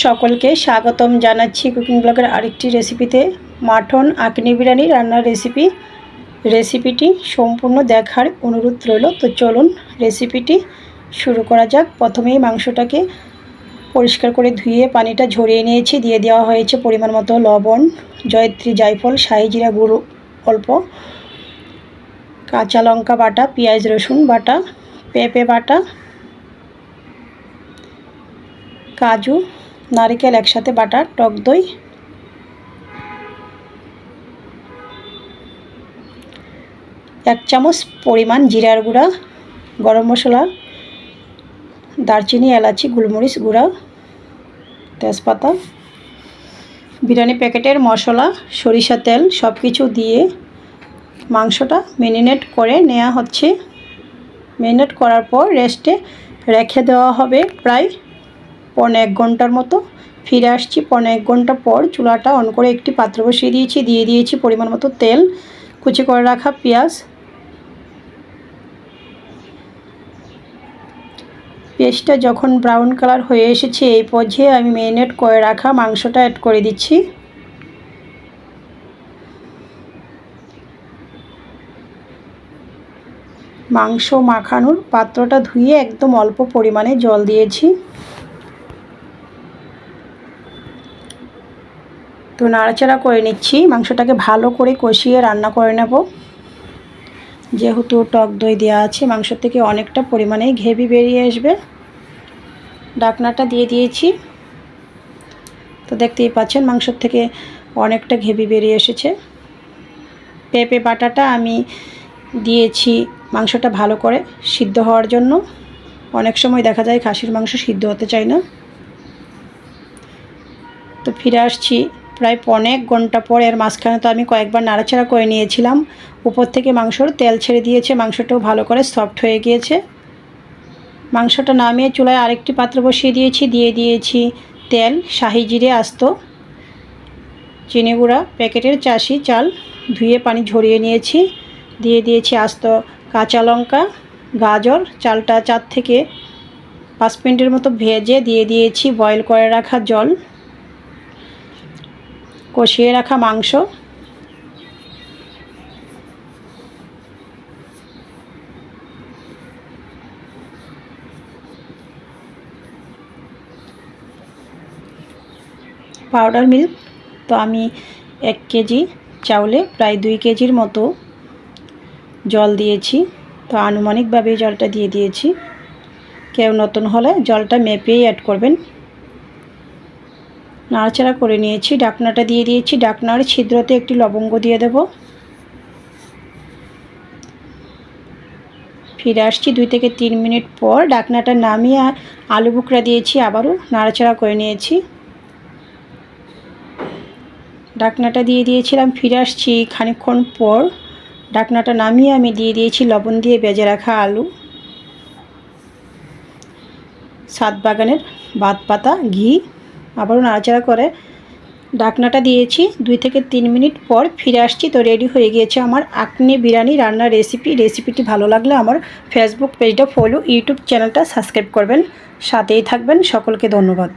সকলকে স্বাগতম জানাচ্ছি কুকিং ব্লগের আরেকটি রেসিপিতে। মাটন আঁকনি বিরিয়ানি রান্নার রেসিপিটি সম্পূর্ণ দেখার অনুরোধ রইল। তো চলুন রেসিপিটি শুরু করা যাক। প্রথমেই মাংসটাকে পরিষ্কার করে ধুয়ে পানিটা ঝরিয়ে নিয়েছি। দিয়ে দেওয়া হয়েছে পরিমাণ মতো লবণ, জয়ত্রী, জায়ফল, শাহি জিরা গুঁড়ো অল্প, কাঁচা লঙ্কা বাটা, পেঁয়াজ রসুন বাটা, পেঁপে বাটা, কাজু, নারকেল একসাথে বাটা, টক দই, এক চামচ পরিমাণ জিরার গুঁড়া, গরম মশলা, দারচিনি, এলাচি, গোলমরিচ গুঁড়া, তেজপাতা, বিরিয়ানি প্যাকেটের মশলা, সরিষা তেল সব কিছু দিয়ে মাংসটা ম্যারিনেট করে নেওয়া হচ্ছে। ম্যারিনেট করার পর রেস্টে রেখে দেওয়া হবে প্রায় 1.5 ঘন্টার মতো। ফিরে আসছি 1.5 ঘন্টা পর। চুলাটা অন করে একটি পাত্র বসিয়ে দিয়েছি। দিয়ে দিয়েছি পরিমাণ মতো তেল, কুচি করে রাখা পেঁয়াজটা যখন ব্রাউন কালার হয়ে এসেছে এই পর্যায়ে আমি ম্যারিনেট করে রাখা মাংসটা অ্যাড করে দিচ্ছি। মাংস মাখানোর পাত্রটা ধুয়ে একদম অল্প পরিমাণে জল দিয়েছি। তো নাড়াচাড়া করে নিচ্ছি। মাংসটাকে ভালো করে কষিয়ে রান্না করে নেব। যেহেতু টক দই দেওয়া আছে মাংস থেকে অনেকটা পরিমাণেই গ্রেভি বেরিয়ে আসবে। ঢাকনাটা দিয়ে দিয়েছি। তো দেখতেই পাচ্ছেন মাংস থেকে অনেকটা গ্রেভি বেরিয়ে এসেছে। পেঁপে বাটাটা আমি দিয়েছি মাংসটা ভালো করে সিদ্ধ হওয়ার জন্য। অনেক সময় দেখা যায় খাসির মাংস সিদ্ধ হতে চায় না। তো ফিরে আসছি প্রায় 1.5 ঘন্টা পর। এর মাঝখানে তো আমি কয়েকবার নাড়াচাড়া করে নিয়েছিলাম। উপর থেকে মাংসর তেল ছেড়ে দিয়েছে, মাংসটাও ভালো করে সফট হয়ে গিয়েছে। মাংসটা নামিয়ে চুলায় আরেকটি পাত্র বসিয়ে দিয়েছি। দিয়ে দিয়েছি তেল, শাহি জিরে আস্ত, চিনি গুঁড়া, প্যাকেটের চাষি চাল ধুয়ে পানি ঝরিয়ে নিয়েছি। দিয়ে দিয়েছি আস্ত কাঁচা লঙ্কা, গাজর, চালটা 4 থেকে 5 মিনিটের মতো ভেজে দিয়ে দিয়েছি বয়েল করে রাখা জল, কষিয়ে রাখা মাংস, পাউডার মিল্ক। তো আমি 1 কেজি চাউলে প্রায় 2 কেজির মতো জল দিয়েছি। তো আনুমানিকভাবে জলটা দিয়ে দিয়েছি। কেউ নতুন হলে জলটা মেপেই অ্যাড করবেন। নাড়াচাড়া করে নিয়েছি। ঢাকনাটা দিয়ে দিয়েছি। ঢাকনার ছিদ্রতে একটি লবঙ্গ দিয়ে দেব। ফিরে আসছি 2 থেকে 3 মিনিট পর। ঢাকনাটা নামিয়ে আলু বুকরা দিয়েছি, আবারও নাড়াচাড়া করে নিয়েছি। ঢাকনাটা দিয়ে দিয়েছিলাম। ফিরে আসছি খানিকক্ষণ পর। ঢাকনাটা নামিয়ে আমি দিয়ে দিয়েছি লবণ দিয়ে ভেজে রাখা আলু, সাত বাগানের বাদ পাতা, ঘি, আবারও নাড়াচাড়া করে ঢাকনাটা দিয়েছি। 2 থেকে 3 মিনিট পর ফিরে আসছি। তো রেডি হয়ে গিয়েছে আমার আঁকনি বিরিয়ানি রান্নার রেসিপিটি ভালো লাগলে আমার ফেসবুক পেজটা ফলো, ইউটিউব চ্যানেলটা সাবস্ক্রাইব করবেন, সাথেই থাকবেন। সকলকে ধন্যবাদ।